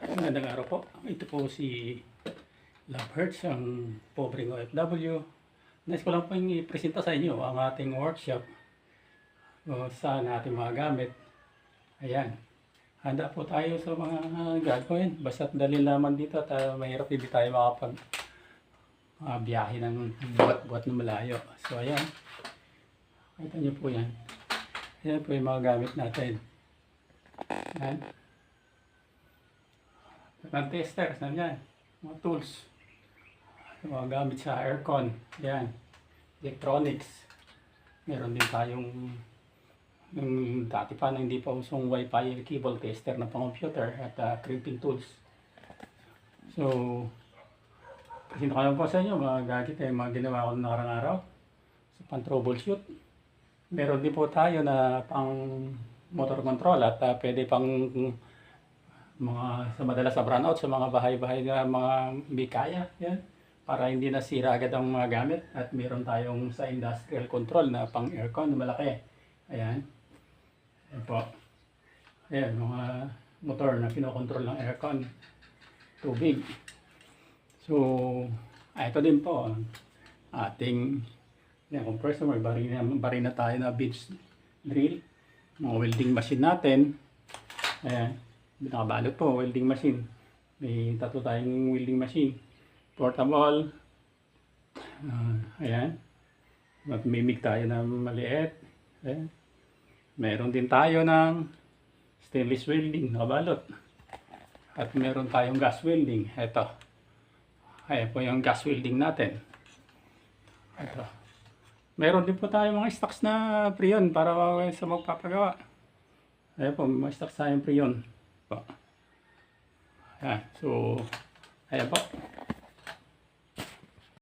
Magandang araw po. Ito po si Love Hurts, ang pobreng OFW. Nais ko lang po i-presenta sa inyo ang ating workshop sa ating mga gamit. Ayan. Handa po tayo sa mga gagawin. Basta't dali naman dito at mahirap hindi tayo makapag biyahe ng buwat-buwat na malayo. So ayan. Kita nyo po yan. Ayan po yung mga gamit natin. Ayan. Ang tester, saan yan? Mga tools. Mga gamit sa aircon. Yan. Electronics. Meron din tayong yung dati pa na hindi pa usong wifi cable tester na pang computer at crimping tools. So, kasi nakalang po sa inyo mga gadget ay mga ginawa ko nakarang araw. So, pang troubleshoot. Meron din po tayo na pang motor control at pwede pang mga sa madalas sa brownout sa mga bahay-bahay na mga bikaya yan para hindi nasira agad ang mga gamit. At meron tayong sa industrial control na pang aircon na malaki. Ayan. Ayan po. Ayan, mga motor na kinokontrol ng aircon. Tubig. So, ito din po ating yan, compressor. May bari na tayo na beach drill. Mga welding machine natin. Ayan. Nakabalot po, welding machine. May tatlo tayong welding machine. Portable. Ayan. Magmimig tayo ng maliit. Ayan. Meron din tayo ng stainless welding, nakabalot. At meron tayong gas welding. Ito. Ayan po yung gas welding natin. Ito. Meron din po tayo mga stocks na prion para sa magpapagawa. Ayan po, mga stocks tayong prion. Po. Ayan, so, ayan po.